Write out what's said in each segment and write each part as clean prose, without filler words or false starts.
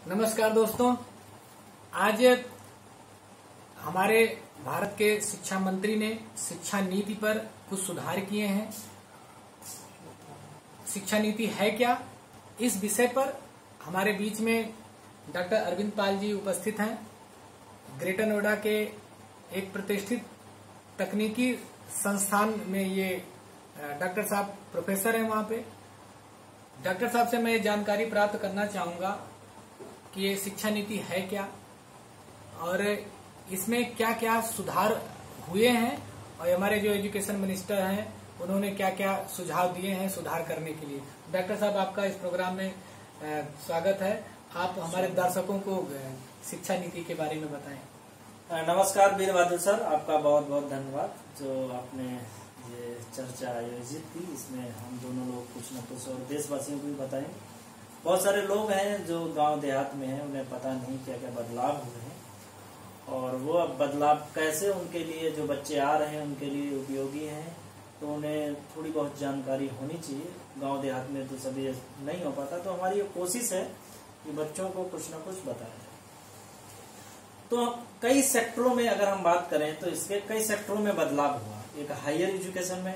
नमस्कार दोस्तों, आज हमारे भारत के शिक्षा मंत्री ने शिक्षा नीति पर कुछ सुधार किए हैं। शिक्षा नीति है क्या, इस विषय पर हमारे बीच में डॉक्टर अरविंद पाल जी उपस्थित हैं। ग्रेटर नोएडा के एक प्रतिष्ठित तकनीकी संस्थान में ये डॉक्टर साहब प्रोफेसर हैं। वहां पे डॉक्टर साहब से मैं जानकारी प्राप्त करना चाहूंगा कि ये शिक्षा नीति है क्या और इसमें क्या क्या सुधार हुए हैं और हमारे जो एजुकेशन मिनिस्टर हैं उन्होंने क्या क्या सुझाव दिए हैं सुधार करने के लिए। डॉक्टर साहब, आपका इस प्रोग्राम में स्वागत है। आप हमारे दर्शकों को शिक्षा नीति के बारे में बताएं। नमस्कार वीर बहादुर सर, आपका बहुत बहुत धन्यवाद जो आपने ये चर्चा आयोजित की। इसमें हम दोनों लोग कुछ न कुछ और देशवासियों को भी बताएं। बहुत सारे लोग हैं जो गांव देहात में हैं, उन्हें पता नहीं क्या क्या बदलाव हुए हैं और वो अब बदलाव कैसे उनके लिए, जो बच्चे आ रहे हैं उनके लिए उपयोगी हैं, तो उन्हें थोड़ी बहुत जानकारी होनी चाहिए। गांव देहात में तो सभी नहीं हो पाता, तो हमारी ये कोशिश है कि बच्चों को कुछ न कुछ बताया जाए। तो कई सेक्टरों में अगर हम बात करें तो इसके कई सेक्टरों में बदलाव हुआ। एक हायर एजुकेशन में,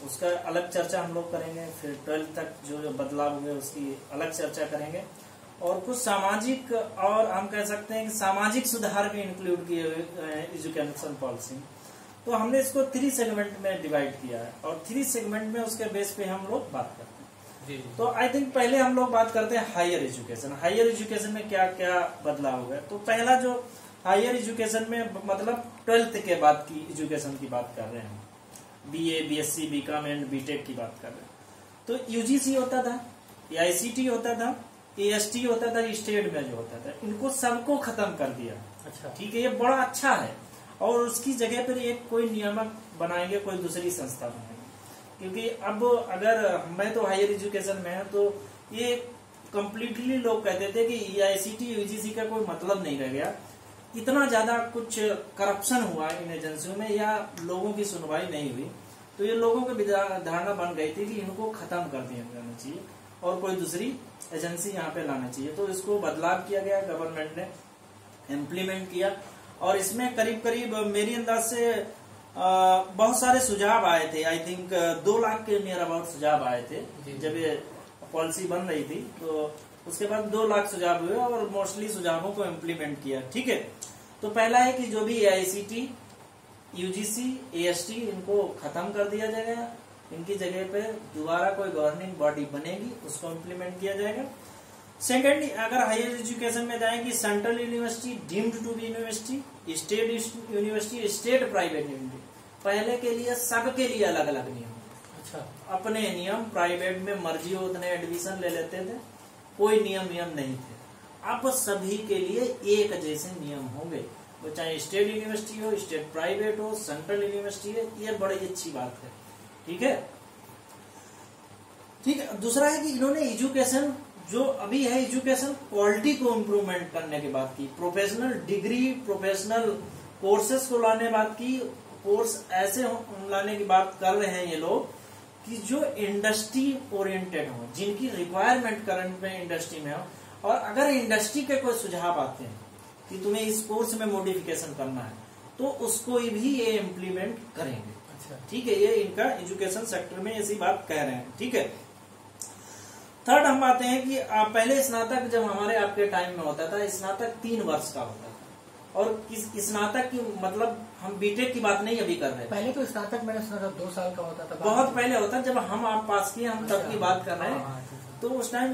उसका अलग चर्चा हम लोग करेंगे। फिर 12th तक जो बदलाव हुए उसकी अलग चर्चा करेंगे और कुछ सामाजिक और हम कह सकते हैं कि सामाजिक सुधार भी इंक्लूड किए हुए एजुकेशन पॉलिसी। तो हमने इसको 3 सेगमेंट में डिवाइड किया है और 3 सेगमेंट में उसके बेस पे हम लोग बात करते हैं। तो आई थिंक पहले हम लोग बात करते हैं हायर एजुकेशन। हायर एजुकेशन में क्या क्या बदलाव हुआ है। तो पहला जो हायर एजुकेशन में मतलब 12th के बाद की एजुकेशन की बात कर रहे हैं, BA, BSc, BCom and BTech की बात कर रहे हैं। तो यूजीसी होता था, आईसीटी होता था, एएसटी होता था, स्टेट में जो होता था, इनको सबको खत्म कर दिया। अच्छा, ठीक है, ये बड़ा अच्छा है और उसकी जगह पर एक कोई नियामक बनाएंगे, कोई दूसरी संस्था बनाएंगे। क्योंकि अब अगर मैं तो हायर एजुकेशन में है तो ये कंप्लीटली लोग कहते थे कि आईसीटी यूजीसी का कोई मतलब नहीं रह गया। इतना ज्यादा कुछ करप्शन हुआ इन एजेंसियों में या लोगों की सुनवाई नहीं हुई, तो ये लोगों की धारणा बन गई थी कि इनको खत्म कर दिया जाना चाहिए और कोई दूसरी एजेंसी यहाँ पे लाना चाहिए। तो इसको बदलाव किया गया, गवर्नमेंट ने इम्प्लीमेंट किया और इसमें करीब करीब मेरी अंदाज से बहुत सारे सुझाव आए थे। आई थिंक 2 लाख के नियर अबाउट सुझाव आए थे जब ये पॉलिसी बन रही थी। तो उसके बाद 2 लाख सुझाव हुए और मोस्टली सुझावों को इम्प्लीमेंट किया। ठीक है, तो पहला है कि जो भी आईसीटी, यूजीसी, एएसटी इनको खत्म कर दिया जाएगा। इनकी जगह पे दोबारा कोई गवर्निंग बॉडी बनेगी, उसको इम्प्लीमेंट किया जाएगा। सेकेंड, अगर हायर एजुकेशन में जाएंगी, central university deemed to be university, state university, state private university, पहले के लिए सबके लिए अलग अलग नियम। अच्छा, अपने नियम, प्राइवेट में मर्जी हो उतने एडमिशन ले लेते थे, कोई नियम नहीं थे। अब सभी के लिए एक जैसे नियम होंगे, वो चाहे स्टेट यूनिवर्सिटी हो, स्टेट प्राइवेट हो, सेंट्रल यूनिवर्सिटी है। ये बड़ी अच्छी बात है। ठीक है, ठीक है। दूसरा है कि इन्होंने एजुकेशन जो अभी है, एजुकेशन क्वालिटी को इम्प्रूवमेंट करने की बात की। प्रोफेशनल डिग्री, प्रोफेशनल कोर्सेज को लाने बात की। कोर्स ऐसे लाने की बात कर रहे हैं ये लोग कि जो इंडस्ट्री ओरिएंटेड हो, जिनकी रिक्वायरमेंट करंट में इंडस्ट्री में हो। और अगर इंडस्ट्री के कोई सुझाव आते हैं कि तुम्हें इस कोर्स में मॉडिफिकेशन करना है, तो उसको भी ये इम्प्लीमेंट करेंगे। अच्छा, ठीक है, ये इनका एजुकेशन सेक्टर में ऐसी बात कह रहे हैं। ठीक है। थर्ड हम आते हैं कि पहले स्नातक जब हमारे आपके टाइम में होता था, स्नातक 3 वर्ष का होता था और स्नातक की मतलब हम बीटेक की बात नहीं अभी कर रहे हैं। पहले तो स्नातक मैंने सुना था 2 साल का होता था। बहुत पहले होता, जब हम आप पास किए, हम तब की बात कर रहे हैं। तो उस टाइम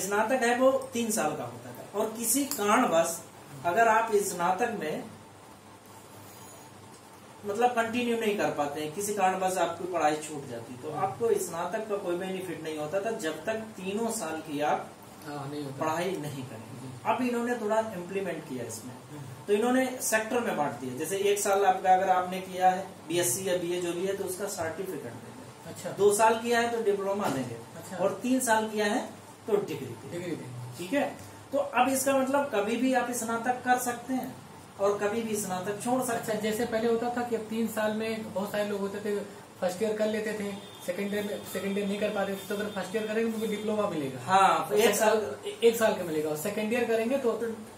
स्नातक है वो 3 साल का होता था और किसी कारणवश अगर आप स्नातक में मतलब कंटिन्यू नहीं कर पाते हैं, किसी कारणवश आपकी पढ़ाई छूट जाती, तो आपको स्नातक का कोई बेनिफिट नहीं होता था जब तक 3 साल की आप पढ़ाई नहीं करेंगे। अब इन्होंने थोड़ा इम्प्लीमेंट किया इसमें, तो इन्होंने सेक्टर में बांट दिया। जैसे 1 साल आपका अगर आपने किया है बीएससी या बीए जो भी है, तो उसका सर्टिफिकेट देंगे। अच्छा, 2 साल किया है तो डिप्लोमा देंगे। अच्छा, और 3 साल किया है तो डिग्री देंगे। ठीक है, तो अब इसका मतलब कभी भी आप स्नातक कर सकते हैं और कभी भी स्नातक छोड़ सकते हैं। अच्छा, जैसे पहले होता था कि अब 3 साल में बहुत सारे लोग होते थे, फर्स्ट ईयर कर लेते थे, सेकेंड ईयर नहीं कर पाते तो अगर फर्स्ट ईयर करेंगे तो डिप्लोमा मिलेगा। हाँ, तो एक साल का मिलेगा, और सेकेंड ईयर करेंगे तो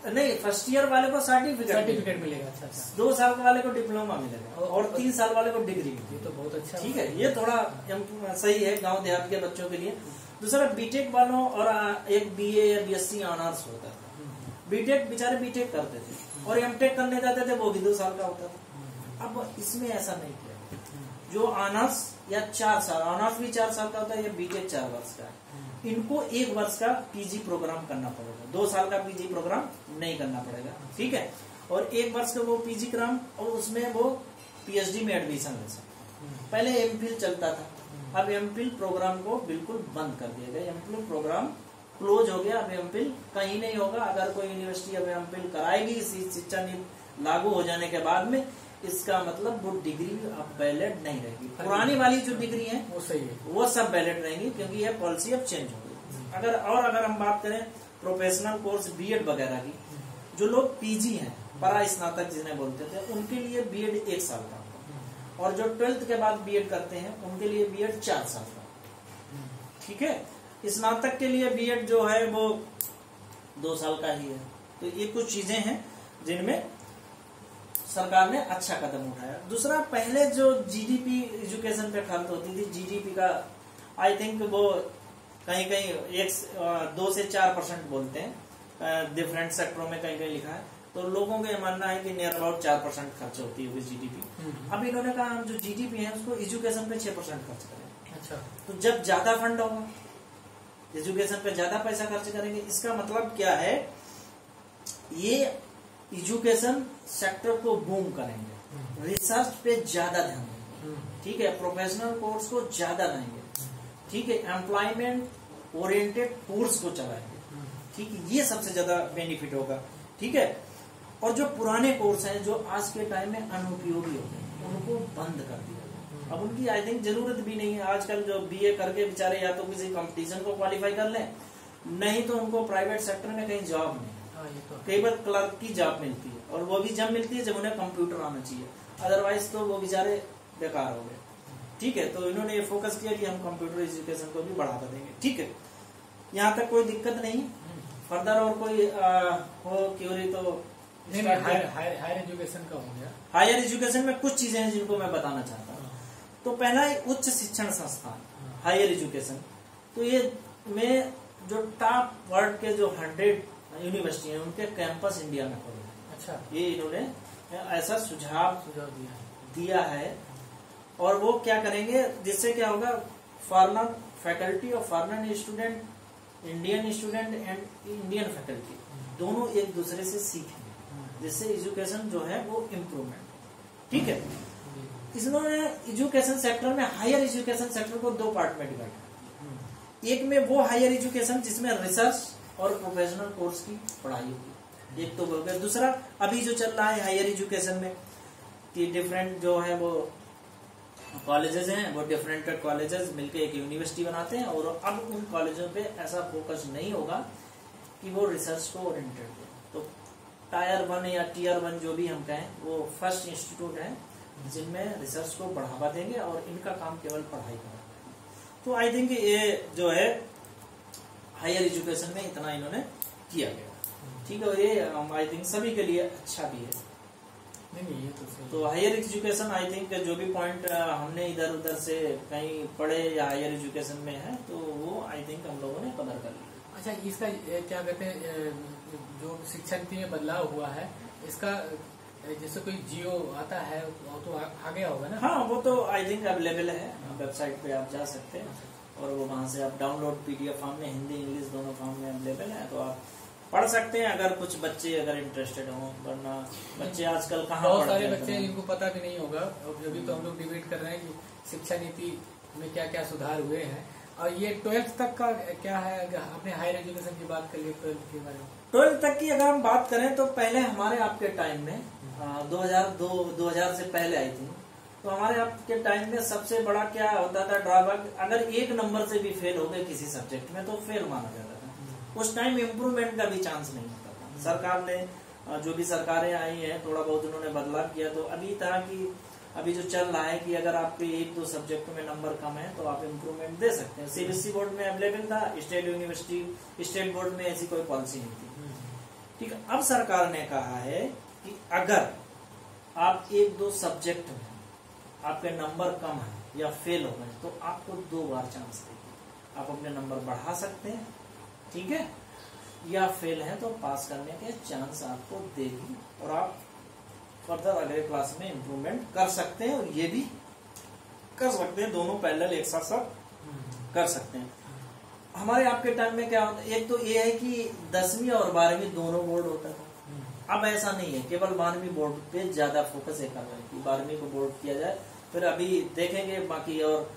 नहीं, फर्स्ट ईयर वाले को सर्टिफिकेट मिलेगा। अच्छा, 2 साल वाले को डिप्लोमा मिलेगा और 3 साल वाले को डिग्री मिलेगी। ये तो बहुत अच्छा, ठीक है, ये थोड़ा सही है गांव देहात के बच्चों के लिए। दूसरा बीटेक वालों और एक बीए या बीएससी ऑनर्स होता था। बीटेक बेचारे बीटेक करते थे और एमटेक करने जाते थे, वो भी 2 साल का होता था। अब इसमें ऐसा नहीं किया, जो ऑनर्स या 4 साल, ऑनर्स भी 4 साल का होता है या बीटेक 4 वर्ष का है, इनको 1 वर्ष का पीजी प्रोग्राम करना पड़ेगा, 2 साल का पीजी प्रोग्राम नहीं करना पड़ेगा। ठीक है, और 1 वर्ष का वो पीजी क्रम, और उसमें वो पीएचडी में एडमिशन ले सकते। पहले एमफिल चलता था, अब एमफिल प्रोग्राम को बिल्कुल बंद कर दिया गया, एमफिल प्रोग्राम क्लोज हो गया। अब एमफिल कहीं नहीं होगा। अगर कोई यूनिवर्सिटी अब एमफिल कराएगी इसी शिक्षा नीति लागू हो जाने के बाद में, इसका मतलब वो डिग्री अब वैलिड नहीं रहेगी। पुरानी वाली जो डिग्री है वो सही है, वो सब वैलिड रहेंगी, क्योंकि यह पॉलिसी अब चेंज हो गई। अगर हम बात करें प्रोफेशनल कोर्स बीएड वगैरह की, जो लोग पीजी हैं, परा स्नातक जिन्हें बोलते थे, उनके लिए बीएड 1 साल का, और जो 12th के बाद बीएड करते हैं उनके लिए बीएड 4 साल का। ठीक है, स्नातक के लिए बीएड जो है वो 2 साल का ही है। तो ये कुछ चीजें हैं जिनमें सरकार ने अच्छा कदम उठाया। दूसरा, पहले जो जीडीपी एजुकेशन पे खर्च होती थी, जीडीपी का आई थिंक वो कहीं 2 से 4% बोलते हैं, डिफरेंट सेक्टरों में कहीं लिखा है। तो लोगों का ये मानना है कि नियर अबाउट 4% खर्च होती है जीडीपी। अब इन्होंने कहा हम जो जीडीपी है उसको एजुकेशन पे 6% खर्च करें। अच्छा, तो जब ज्यादा फंड होगा, एजुकेशन पे ज्यादा पैसा खर्च करेंगे, इसका मतलब क्या है, ये एजुकेशन सेक्टर को बूम करेंगे, रिसर्च पे ज्यादा ध्यान देंगे। ठीक है, प्रोफेशनल कोर्स को ज्यादा देंगे। ठीक है, एम्प्लॉयमेंट ओरिएंटेड कोर्स को चलाएंगे। ठीक है, ये सबसे ज्यादा बेनिफिट होगा। ठीक है, और जो पुराने कोर्स हैं जो आज के टाइम में अनुपयोगी हो गए, उनको बंद कर दिया। अब उनकी आई थिंक जरूरत भी नहीं है। आजकल जो बीए करके बेचारे या तो किसी कंपटीशन को क्वालिफाई कर लें, नहीं तो उनको प्राइवेट सेक्टर में कहीं जॉब नहीं। कई बार क्लर्क की जॉब मिलती है, और वो भी जब मिलती है जब उन्हें कंप्यूटर आना चाहिए, अदरवाइज तो वो बेचारे बेकार हो गए। ठीक है, तो इन्होंने ये फोकस किया कि हम कंप्यूटर एजुकेशन को भी बढ़ावा देंगे। ठीक है, यहाँ तक कोई दिक्कत नहीं। फर्दर और कोई हो क्यूरी तो हायर एजुकेशन का हो गया। हायर एजुकेशन में कुछ चीजें हैं जिनको मैं बताना चाहता हूँ। तो पहला है उच्च शिक्षण संस्थान, हायर एजुकेशन। तो ये में जो टॉप वर्ल्ड के जो 100 यूनिवर्सिटी हैं, उनके कैंपस इंडिया में खोले। अच्छा, ये इन्होंने ऐसा सुझाव दिया है। और वो क्या करेंगे, जिससे क्या होगा, फॉरेनर फैकल्टी और foreigner student, Indian student and Indian faculty दोनों एक दूसरे से सीखेंगे, जिससे एजुकेशन जो है वो इम्प्रूवमेंट। ठीक है, इन्होंने एजुकेशन सेक्टर में, हायर एजुकेशन सेक्टर को 2 पार्ट में डिवाइड किया। एक में वो हायर एजुकेशन जिसमें रिसर्च और प्रोफेशनल कोर्स की पढ़ाई होगी, एक तो हो गया। दूसरा, अभी जो चल रहा है हायर एजुकेशन में कि डिफरेंट जो है वो कॉलेजेस हैं, वो डिफरेंट कॉलेजेस मिलकर एक यूनिवर्सिटी बनाते हैं, और अब उन कॉलेजों पे ऐसा फोकस नहीं होगा कि वो रिसर्च को ओरिएंटेड हो। तो टायर 1 या टियर 1 जो भी हम कहें, वो फर्स्ट इंस्टीट्यूट है जिनमें रिसर्च को बढ़ावा देंगे, और इनका काम केवल पढ़ाई करना है। तो आई थिंक ये जो है हायर एजुकेशन में इतना इन्होंने किया गया। ठीक है, ये आई थिंक सभी के लिए अच्छा भी है। नहीं, ये तो हायर एजुकेशन आई थिंक जो भी पॉइंट हमने इधर उधर से कहीं पढ़े या हायर एजुकेशन में है, तो वो आई थिंक हम लोगों ने कवर कर लिया। अच्छा, इसका क्या कहते हैं, जो शिक्षा नीति में बदलाव हुआ है, इसका जैसे कोई जियो आता है वो तो आ गया होगा ना? हाँ, वो तो आई थिंक अवेलेबल है, वेबसाइट पे आप जा सकते हैं, और वो वहाँ से आप डाउनलोड पीडीएफ फॉर्म में, हिंदी इंग्लिश दोनों फॉर्म में अवेलेबल है, तो आप पढ़ सकते हैं अगर कुछ बच्चे अगर इंटरेस्टेड हों। वरना बच्चे आजकल कहाँ, बहुत सारे बच्चे इनको पता भी नहीं होगा। अभी तो हम लोग डिबेट कर रहे हैं कि शिक्षा नीति में क्या क्या सुधार हुए हैं, और ये 12th तक का क्या है। आपने हायर एजुकेशन की बात कर ली, 12th के बारे में। 12th तक की अगर हम बात करें तो पहले हमारे आपके टाइम में 2000 से पहले आई थी, तो हमारे आपके टाइम में सबसे बड़ा क्या होता था ड्रॉबैक, अगर 1 नंबर से भी फेल हो गए किसी सब्जेक्ट में तो फेल माना जाता था। उस टाइम इम्प्रूवमेंट का भी चांस नहीं होता था। सरकार ने, जो भी सरकारें आई हैं, थोड़ा बहुत उन्होंने बदलाव किया। तो अभी तरह की अभी जो चल रहा है कि अगर आपके 1-2 सब्जेक्ट में नंबर कम है तो आप इम्प्रूवमेंट दे सकते हैं। सीबीएसई बोर्ड में अवेलेबल था, स्टेट बोर्ड में ऐसी कोई पॉलिसी नहीं थी। ठीक है, अब सरकार ने कहा है कि अगर आप 1-2 सब्जेक्ट में आपके नंबर कम है या फेल हो गए तो आपको 2 बार चांस देगी। आप अपने नंबर बढ़ा सकते हैं, ठीक है, या फेल है तो पास करने के चांस आपको देगी और आप फर्दर अगले क्लास में इम्प्रूवमेंट कर सकते हैं और ये भी कर सकते हैं, दोनों पैरेलल एक साथ सब कर सकते हैं। हमारे आपके टाइम में क्या होता है, एक तो ये है कि 10वीं और 12वीं दोनों बोर्ड होता था। अब ऐसा नहीं है, केवल 12वीं बोर्ड पे ज्यादा फोकस है कर रहे हैं कि 12वीं को बोर्ड किया जाए, फिर अभी देखेंगे बाकी और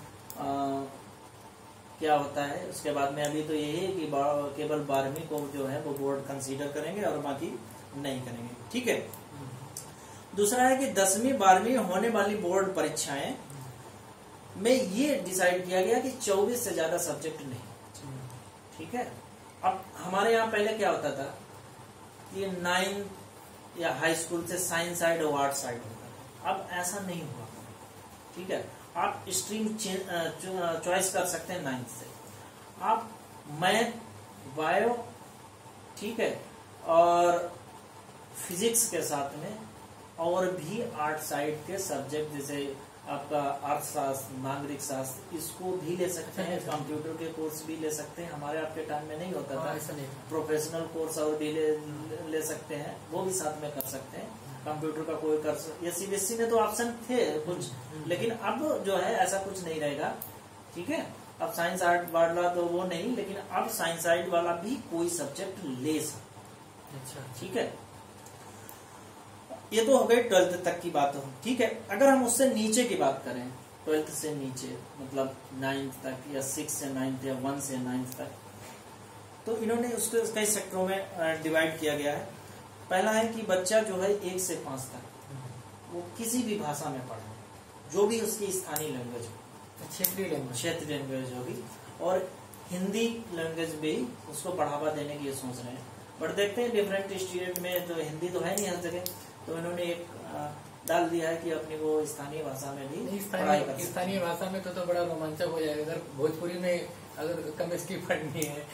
क्या होता है उसके बाद में। अभी तो यही है कि केवल 12वीं को जो है वो बोर्ड कंसीडर करेंगे और बाकी नहीं करेंगे, ठीक है। दूसरा है कि 10वीं 12वीं होने वाली बोर्ड परीक्षाएं में ये डिसाइड किया गया कि 24 से ज्यादा सब्जेक्ट नहीं, ठीक है। अब हमारे यहाँ पहले क्या होता था कि 9 या हाई स्कूल से साइंस साइड और आर्ट साइड होता था, अब ऐसा नहीं हुआ, ठीक है। आप स्ट्रीम चॉइस कर सकते हैं 9th से, आप मैथ, बायो, ठीक है, और फिजिक्स के साथ में और भी आर्ट साइड के सब्जेक्ट जैसे आपका अर्थशास्त्र, नागरिक शास्त्र, इसको भी ले सकते हैं। कंप्यूटर के कोर्स भी ले सकते हैं, हमारे आपके टाइम में नहीं होता था। प्रोफेशनल कोर्स और भी ले सकते हैं, वो भी साथ में कर सकते हैं। कंप्यूटर का कोई कर या सीबीएसई में तो ऑप्शन थे कुछ, लेकिन अब जो है ऐसा कुछ नहीं रहेगा, ठीक है। अब साइंस आर्ट वाला तो वो नहीं, लेकिन अब साइंस आर्ट वाला भी कोई सब्जेक्ट ले सकता, अच्छा, ठीक है। ये तो हो गई 12th तक की बात हो, ठीक है। अगर हम उससे नीचे की बात करें, 12th से नीचे मतलब 9th तक या 6 से 9th या 1 से 9th तक, तो इन्होंने उसको कई सेक्टरों में डिवाइड किया गया है। पहला है कि बच्चा जो है 1 से 5 तक वो किसी भी भाषा में पढ़े, जो भी उसकी स्थानीय लैंग्वेज हो, क्षेत्रीय लैंग्वेज होगी, और हिंदी लैंग्वेज भी उसको बढ़ावा देने की ये सोच रहे हैं। बट देखते हैं डिफरेंट स्टेट में तो हिंदी तो है नहीं हर जगह, तो इन्होंने एक डाल दिया है कि अपनी वो स्थानीय भाषा में भी पढ़ाई कर। स्थानीय भाषा में तो बड़ा रोमांचक हो जाएगा। अगर भोजपुरी में अगर केमिस्ट्री पढ़नी है,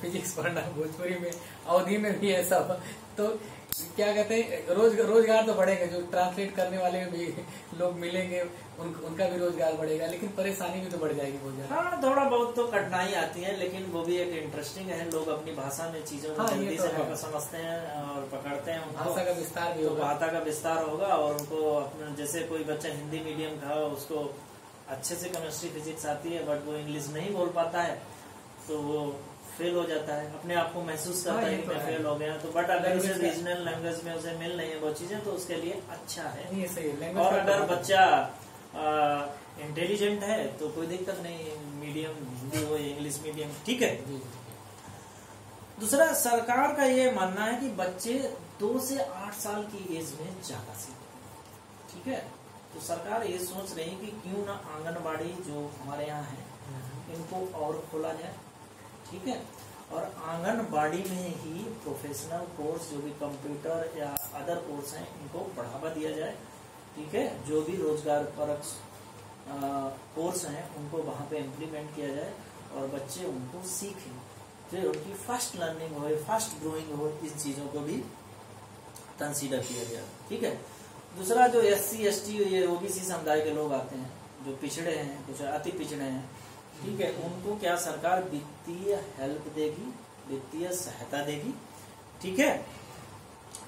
फिजिक्स पढ़ना है भोजपुरी में, अवधि में भी ऐसा हो, तो क्या कहते हैं रोजगार तो बढ़ेगा, जो ट्रांसलेट करने वाले भी लोग मिलेंगे, उनका भी रोजगार बढ़ेगा, लेकिन परेशानी भी तो बढ़ जाएगी बहुत ज्यादा। हाँ, थोड़ा बहुत तो कठिनाई आती है, लेकिन वो भी एक इंटरेस्टिंग है। लोग अपनी भाषा में चीजों को जल्दी से समझते हैं और पकड़ते हैं। भाषा का विस्तार भी होगा, भाषा का विस्तार होगा, और उनको अपना जैसे कोई बच्चा हिंदी मीडियम का उसको अच्छे से केमिस्ट्री फिजिक्स आती है, बट वो इंग्लिश नहीं बोल पाता है, तो वो फेल हो जाता है, अपने आप को महसूस करता है कि मैं फेल हो गया। तो बट अगर उसे रीजनल लैंग्वेज में उसे मिल रही है वो चीजें, तो उसके लिए अच्छा है। और अगर बच्चा इंटेलिजेंट है तो कोई दिक्कत नहीं, मीडियम हिंदी हो या इंग्लिश मीडियम, ठीक है। दूसरा, सरकार का ये मानना है कि बच्चे 2 से 8 साल की एज में ज्यादा सीखते, ठीक है। तो सरकार ये सोच रही है कि क्यों ना आंगनबाड़ी जो हमारे यहाँ है इनको और खोला जाए, ठीक है, और आंगनबाड़ी में ही प्रोफेशनल कोर्स जो भी कंप्यूटर या अदर कोर्स हैं इनको बढ़ावा दिया जाए, ठीक है। जो भी रोजगार परक कोर्स हैं उनको वहां पे इम्प्लीमेंट किया जाए और बच्चे उनको सीखें, जो उनकी फास्ट लर्निंग हो, फास्ट ग्रोइंग हो, इस चीजों को भी कंसीडर किया जाए, ठीक है। दूसरा, जो SC ST ये OBC समुदाय के लोग आते हैं, जो पिछड़े हैं, कुछ अति पिछड़े हैं, ठीक है, उनको क्या सरकार वित्तीय हेल्प देगी, वित्तीय सहायता देगी, ठीक है।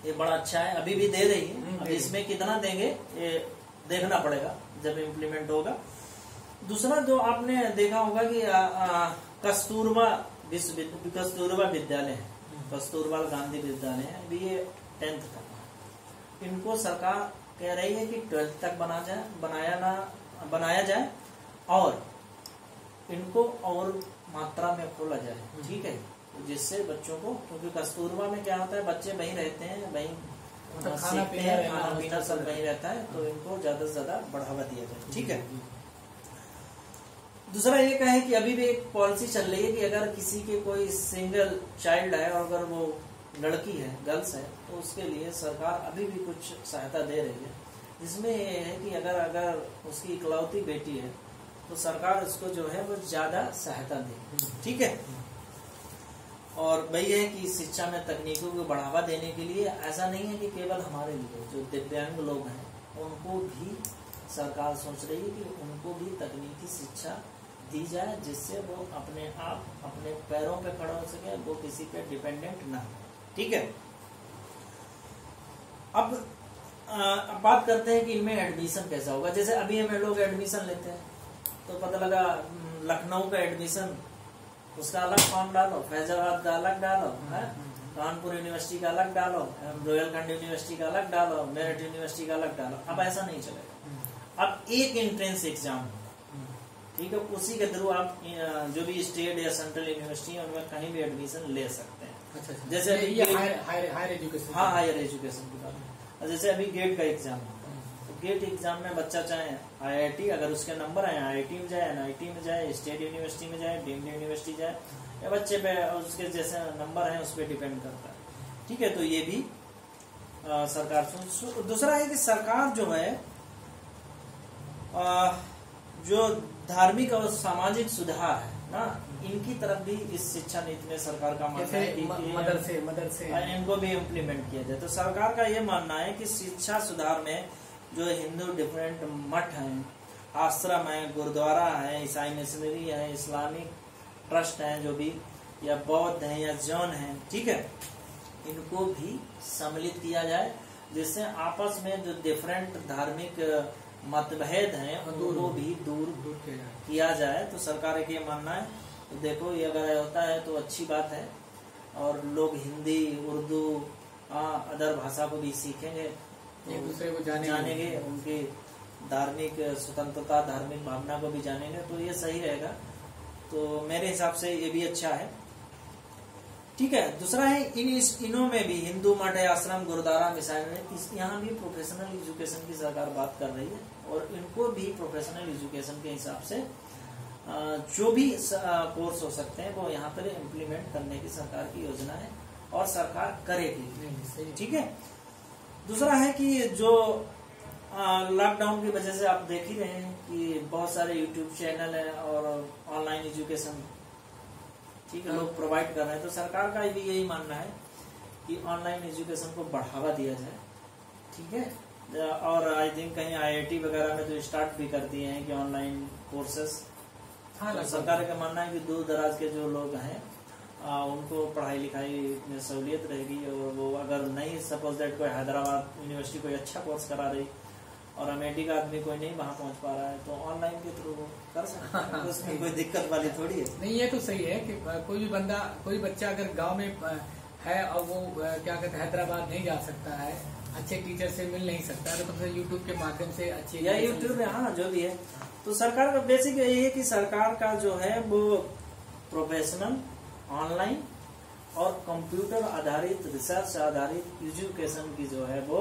ये बड़ा अच्छा है, अभी भी दे रही है। अब इसमें कितना देंगे ये देखना पड़ेगा जब इम्प्लीमेंट होगा। दूसरा, जो आपने देखा होगा कि कस्तूरबा विद्यालय है, कस्तूरबा गांधी विद्यालय है, अभी ये 10th तक, इनको सरकार कह रही है कि 12th तक बनाया जाए और इनको और मात्रा में खोला जाए, ठीक है, जिससे बच्चों को, क्योंकि कस्तूरबा में क्या होता है, बच्चे वहीं रहते हैं, वहीं सीखते हैं, खाना पीना सब वहीं रहता है, तो इनको ज्यादा से ज्यादा बढ़ावा दिया जाए, ठीक है। दूसरा ये कहें कि अभी भी एक पॉलिसी चल रही है कि अगर किसी के कोई सिंगल चाइल्ड है और अगर वो लड़की है, गर्ल्स है, तो उसके लिए सरकार अभी भी कुछ सहायता दे रही है, जिसमें ये है कि अगर उसकी इकलौती बेटी है तो सरकार उसको जो है वो ज्यादा सहायता दे। ठीक है। और वही है कि शिक्षा में तकनीकों को बढ़ावा देने के लिए ऐसा नहीं है कि केवल हमारे लिए, जो दिव्यांग लोग हैं उनको भी सरकार सोच रही है कि उनको भी तकनीकी शिक्षा दी जाए, जिससे वो अपने आप अपने पैरों पे खड़ा हो सके, वो किसी पे डिपेंडेंट ना हो। ठीक है। अब बात करते हैं कि इनमें एडमिशन कैसा होगा। जैसे अभी हमें लोग एडमिशन लेते हैं तो पता लगा लखनऊ का एडमिशन, उसका अलग फॉर्म डालो, फैजाबाद का अलग डालो, है कानपुर यूनिवर्सिटी का अलग डालो, रोहिलखंड यूनिवर्सिटी का अलग डालो, मेरठ यूनिवर्सिटी का अलग डालो। अब ऐसा नहीं चलेगा। अब एक एंट्रेंस एग्जाम, ठीक है, उसी के थ्रू आप जो भी स्टेट या सेंट्रल यूनिवर्सिटी है उनमें कहीं भी एडमिशन ले सकते हैं। अच्छा। जैसे अभी हायर एजुकेशन, हाँ हायर एजुकेशन की बात। जैसे अभी गेट का एग्जाम होता है, तो गेट एग्जाम में बच्चा चाहे IIT, अगर उसके नंबर आए IIT में जाए, NIT में जाए, स्टेट यूनिवर्सिटी में जाए, डीम्ड यूनिवर्सिटी जाए, या बच्चे पे उसके जैसे नंबर है उस पर डिपेंड करता है। ठीक है। तो ये भी सरकार। दूसरा है कि सरकार जो है जो धार्मिक और सामाजिक सुधार है ना, इनकी तरफ भी इस शिक्षा नीति में सरकार का मानना है कि मदरसे इनको भी इम्प्लीमेंट किया जाए। तो सरकार का ये मानना है कि शिक्षा सुधार में जो हिंदू डिफरेंट मठ हैं, आश्रम है, गुरुद्वारा है, ईसाई मिशनरी है, इस्लामिक ट्रस्ट है जो भी, या बौद्ध है या जैन है, ठीक है, इनको भी सम्मिलित किया जाए, जिससे आपस में जो डिफरेंट धार्मिक मतभेद हैं उनको भी दूर किया जाए। तो सरकार का ये मानना है। तो देखो ये अगर होता है तो अच्छी बात है, और लोग हिंदी, उर्दू, अदर भाषा को भी सीखेंगे, तो एक दूसरे को जानेंगे, उनकी धार्मिक स्वतंत्रता, धार्मिक भावना को भी जानेंगे, तो ये सही रहेगा। तो मेरे हिसाब से ये भी अच्छा है। ठीक है। दूसरा है इनों में भी हिंदू मठ, आश्रम, गुरुद्वारा, मिसाइल, यहाँ भी प्रोफेशनल एजुकेशन की सरकार बात कर रही है, और इनको भी प्रोफेशनल एजुकेशन के हिसाब से जो भी कोर्स हो सकते हैं वो यहाँ पर इम्प्लीमेंट करने की सरकार की योजना है, और सरकार करेगी। ठीक है। दूसरा है कि जो लॉकडाउन की वजह से आप देख ही रहे हैं कि बहुत सारे यूट्यूब चैनल है और ऑनलाइन एजुकेशन, ठीक है, लोग प्रोवाइड कर रहे हैं। तो सरकार का भी यही मानना है कि ऑनलाइन एजुकेशन को बढ़ावा दिया जाए। ठीक है। और आई थिंक कहीं IIT वगैरह में तो स्टार्ट भी कर दिए हैं कि ऑनलाइन कोर्सेस। तो सरकार का मानना है कि दूर दराज के जो लोग हैं उनको पढ़ाई लिखाई में सहूलियत रहेगी, और वो अगर नहीं, सपोज दैट कोई हैदराबाद यूनिवर्सिटी कोई अच्छा कोर्स करा रही और अमेठी का आदमी कोई नहीं वहां पहुंच पा रहा है, तो ऑनलाइन के थ्रू कर सकते हैं। तो उसमें कोई दिक्कत वाली थोड़ी है। नहीं, ये तो सही है कि कोई भी बंदा, कोई बच्चा अगर गांव में है और वो क्या कहते हैं हैदराबाद नहीं जा सकता है, अच्छे टीचर से मिल नहीं सकता है, तो कम से यूट्यूब के माध्यम से अच्छी, या यूट्यूब में, हाँ जो भी है। तो सरकार का बेसिक यही है कि सरकार का जो है वो प्रोफेशनल, ऑनलाइन और कंप्यूटर आधारित, रिसर्च आधारित एजुकेशन की जो है वो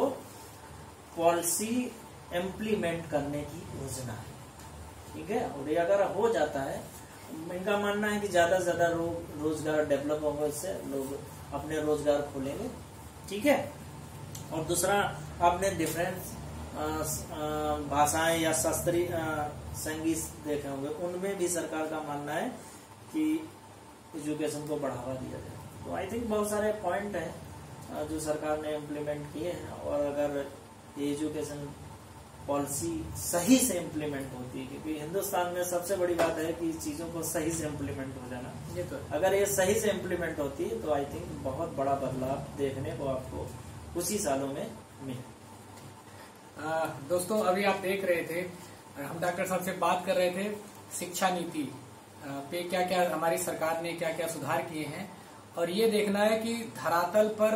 पॉलिसी इम्प्लीमेंट करने की योजना है। ठीक है। और ये अगर हो जाता है, इनका मानना है कि ज्यादा से ज्यादा रोजगार डेवलप होगा, इससे लोग अपने रोजगार खोलेंगे। ठीक है। और दूसरा, आपने डिफरेंट भाषाएं या शास्त्रीय संगीत देखे होंगे, उनमें भी सरकार का मानना है कि एजुकेशन को बढ़ावा दिया जाए। तो आई थिंक बहुत सारे पॉइंट हैं जो सरकार ने इम्प्लीमेंट किए हैं, और अगर ये एजुकेशन पॉलिसी सही से इम्प्लीमेंट होती है, क्योंकि हिंदुस्तान में सबसे बड़ी बात है कि चीजों को सही से इम्प्लीमेंट हो जाना। ये तो अगर ये सही से इम्प्लीमेंट होती है तो आई थिंक बहुत बड़ा बदलाव देखने को आपको कुछ ही सालों में मिले। दोस्तों, अभी आप देख रहे थे, हम डॉक्टर साहब से बात कर रहे थे शिक्षा नीति पे क्या क्या हमारी सरकार ने क्या क्या सुधार किए हैं, और ये देखना है कि धरातल पर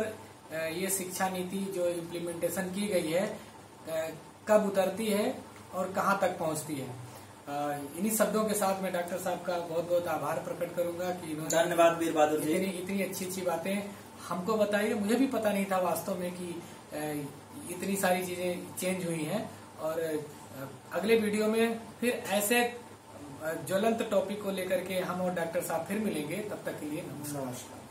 ये शिक्षा नीति जो इम्प्लीमेंटेशन की गई है कब उतरती है और कहाँ तक पहुँचती है। इन्हीं शब्दों के साथ मैं डॉक्टर साहब का बहुत बहुत आभार प्रकट करूंगा कि इन्होंने, धन्यवाद वीर बहादुर जी, इतनी अच्छी अच्छी बातें हमको बताई। मुझे भी पता नहीं था वास्तव में कि इतनी सारी चीजें चेंज हुई हैं, और अगले वीडियो में फिर ऐसे ज्वलंत टॉपिक को लेकर के हम और डॉक्टर साहब फिर मिलेंगे। तब तक के लिए नमस्कार।